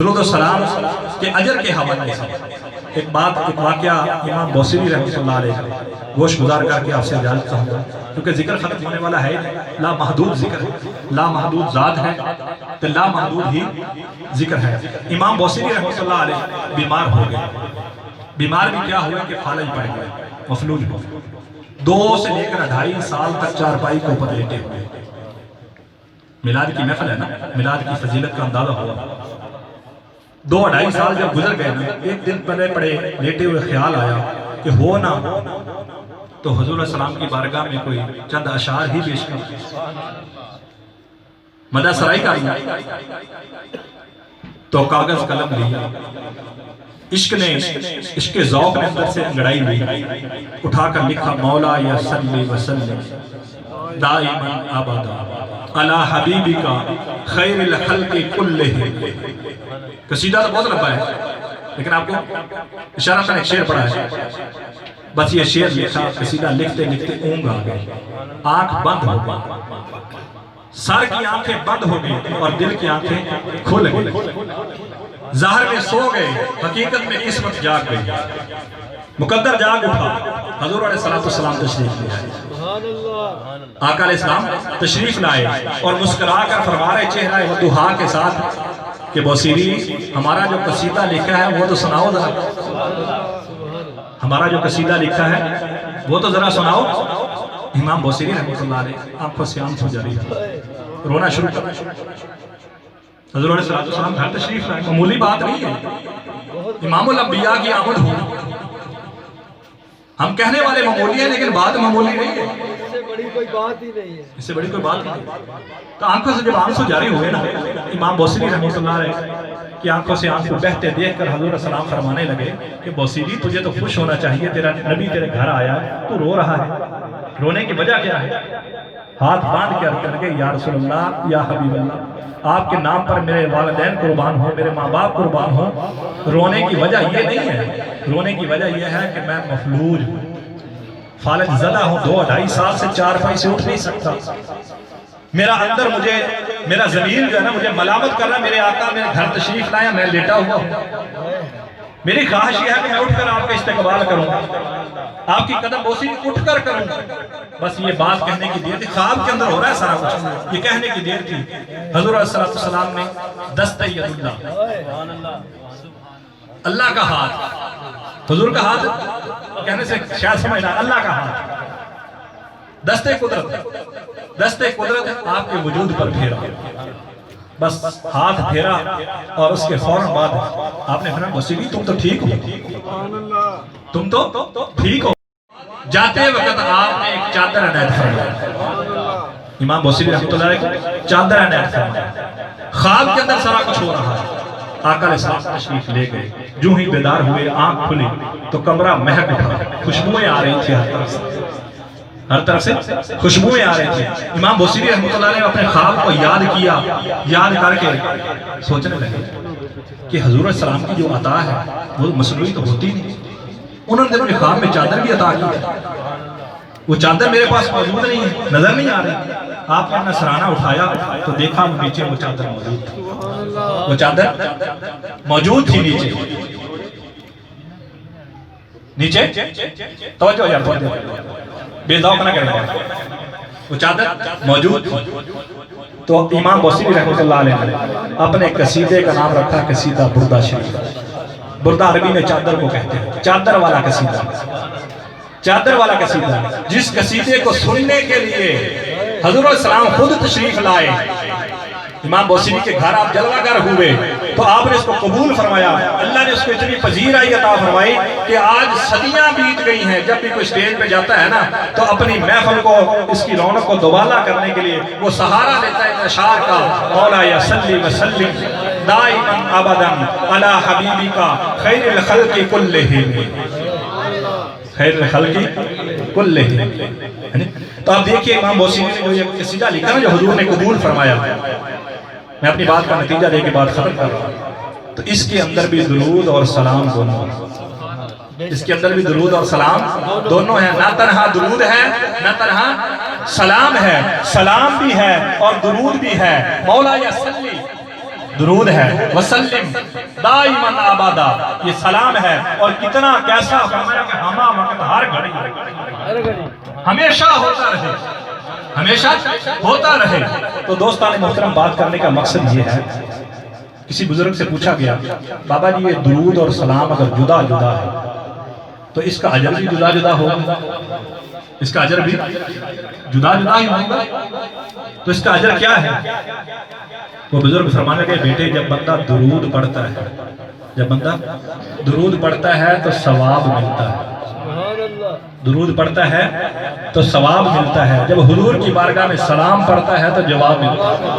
درود و سلام کے اجر کے حوالے سے ایک واقعہ امام بوصیری رحمۃ اللہ علیہ گوش گزار کر کے آپ سے اجازت چاہوں گا، کیونکہ ذکر ختم ہونے والا ہے، لا محدود ذکر ہے، لا محدود ذات ہے تو لا محدود ہی ذکر ہے۔ امام بوصیری رحمۃ اللہ علیہ بیمار ہو گئے، بیمار بھی کیا ہوئے کہ فالج پڑ گئے، مفلوج ہو گئے، 2 سے لے کر 2.5 سال تک چارپائی کے اوپر لیٹے ہوئے۔ میلاد کی محفل ہے نا، میلاد کی فضیلت کا اندازہ ہوا۔ 2-2.5 سال جب گزر گئے نا، ایک دن پڑے لیٹے ہوئے خیال آیا کہ ہو نہ تو حضور السلام کی بارگاہ میں کوئی چند اشعار ہی پیش کر، مدح سرائی کا تو کاغذ قلم لیا، عشق ذوق نے اندر سے انگڑائی ہوئی، اٹھا کر لکھا مولا یا صلی وسلم دائما ابدا علی حبیبک خیر الخلق کلہم۔ قصیدہ تو بہت لمبا ہے لیکن آپ کو اشارہ سے ایک شعر پڑھا ہے، بس یہ شعر لکھا، قصیدہ لکھتے لکھتے اونگ آ گئی، آنکھ بند ہو گئی، سر کی آنکھیں بند ہو گئی اور دل کی آنکھیں کھل گئی، ظاہر میں سو گئے، حقیقت میں قسمت جاگ گئی، مقدر جاگ اٹھا، حضور علیہ السلام تشریف لے آئے، آقا علیہ السلام تشریف لائے اور مسکرا کر فرما رہے چہرہ وضحا کے ساتھ کہ بوصیری ہمارا جو قصیدہ لکھا ہے وہ تو سناؤ ذرا، ہمارا جو قصیدہ لکھا ہے وہ تو ذرا سناؤ۔ امام بوصیری رحمۃ اللہ علیہ آنکھوں سے آنسو جاری رونا شروع کر، حضور علیہ السلام گھر تشریف لائے، معمولی بات نہیں ہے، امام الانبیاء کی آمد ہو، ہم کہنے والے معمولی ہیں لیکن بات معمولی نہیں ہے، اس سے بڑی کوئی بات ہی نہیں ہے، اس سے بڑی کوئی بات نہیں۔ تو آنکھوں سے جب آنسو جاری ہوئے نا، امام بوصیری رحمۃ اللہ علیہ کی آنکھوں سے آنسو بہتے دیکھ کر حضور السلام فرمانے لگے کہ بوصیری تجھے تو خوش ہونا چاہیے، تیرا نبی تیرے گھر آیا تو رو رہا ہے، رونے کی وجہ کیا ہے؟ ہاتھ باندھ کے عرض کر کے یا رسول اللہ یا حبیب اللہ، آپ کے نام پر میرے والدین قربان ہوں، میرے ماں باپ قربان ہوں، رونے کی وجہ یہ نہیں ہے، رونے کی وجہ یہ ہے کہ میں مفلوج ہوں، فالج زدہ ہوں، 2-2.5 سال سے چارپائی سے اٹھ نہیں سکتا، میرا اندر میرا ضمیر جو ہے نا مجھے ملامت کر رہا ہے، میرے آقا میرے گھر تشریف لائے، میں لیٹا ہوا ہوں، میری خواہش یہ ہے کہ میں اٹھ کر آپ کا استقبال کروں، آپ کی قدم بوسی اٹھ کر کروں، بس یہ بات کہنے کی دیر تھی، خواب کے اندر ہو رہا ہے سارا کچھ، یہ کہنے کی دیر تھی۔ حضور علیہ السلام نے دست ید اللہ، اللہ کا ہاتھ، حضور کا ہاتھ کہنے سے شاید سمجھنا، اللہ کا ہاتھ، دست قدرت آپ کے وجود پر پھیرا، بس ہاتھ پھیرا اور اس کے فوراً بعد آپ نے فرمایا بوصیری تم تو ٹھیک ہو، تم تو ٹھیک ہو۔ جاتے وقت آپ نے ایک چادر عنایت فرمایا، امام بوصیری رحمۃ اللہ علیہ چادر عنایت فرمایا، خواب کے اندر سارا کچھ ہو رہا ہے، آقا علیہ السلام تشریف لے گئے، جو ہی بیدار ہوئے آنکھ کھلی تو کمرہ مہک اٹھا، خوشبوئیں آ رہی تھی ہر طرف سے خوشبوئیں آ رہی تھی۔ امام بوصیری رحمۃ اللہ علیہ اپنے خواب کو یاد کیا، یاد کر کے سوچنے لگے کہ حضور السلام کی جو عطا ہے وہ مصنوعی تو ہوتی نہیں، انہوں نے اپنے خواب میں چادر بھی عطا کی، وہ چادر میرے پاس موجود نہیں ہے، نظر نہیں آ رہی، آپ نے اپنا سرانہ اٹھایا تو دیکھا نیچے وہ چادر موجود تھی، وہ چادر موجود تھی نیچے توجہ یار بے ذوق نہ کرنا، وہ چادر موجود تھی۔ تو امام بوصیری رحمۃ اللہ علیہ نے اپنے قصیدے کا نام رکھا قصیدہ بردہ شریف، بردہ عربی میں چادر کو کہتے ہیں، چادر والا قصیدہ، چادر والا قصیدہ، جس قصیدے کو سننے کے لیے حضور السلام خود تشریف لائے، امام بوصیری کے گھر آپ جلوہ گر ہوئے تو آپ نے اس کو قبول فرمایا، اللہ نے اس کو اتنی پذیرائی عطا فرمائی کہ آج صدیاں بیت گئی ہیں، جب بھی کوئی سٹیج پہ جاتا ہے نا تو اپنی محفل کو اس کی رونق کو دوبالا کرنے کے لیے وہ سہارا لیتا ہے اشعار کا، مولا یا صلی وسلم دائما ابدا علی حبیبک خیر الخلق کلہم، خیر الخلق کلہم۔ تو آپ دیکھئے امام بوصیری نے جو یہ قصیدہ لکھا نا جو حضور نے قبول فرمایا، میں اپنی بات کا نتیجہ دے کے بات ختم کر رہا ہوں، تو اس کے اندر بھی درود اور سلام دونوں، اس کے اندر بھی درود اور سلام دونوں ہیں، نہ تنہا درود ہے نہ تنہا سلام ہے، سلام بھی ہے اور درود بھی ہے، مولا یا صلی درود ہے، وسلم دائماً آبادا، یہ سلام ہے، اور کتنا کیسا فرمایا کہ ہما وقت ہر گھڑی ہر گھڑی ہمیشہ ہوتا رہے، ہمیشہ ہوتا رہے۔ تو دوستان محترم، بات کرنے کا مقصد یہ ہے، کسی بزرگ سے پوچھا گیا بابا جی یہ درود اور سلام اگر جدا جدا ہے تو اس کا اجر بھی جدا جدا ہوگا، اس کا اجر بھی جدا جدا ہی ہوگا، تو اس کا اجر کیا ہے؟ وہ بزرگ فرمانے کے بیٹے جب بندہ درود پڑھتا ہے، جب بندہ درود پڑھتا ہے تو ثواب ملتا ہے، سبحان اللہ، درود پڑھتا ہے تو ثواب ملتا ہے، جب حضور کی بارگاہ میں سلام پڑھتا ہے تو جواب ملتا ہے۔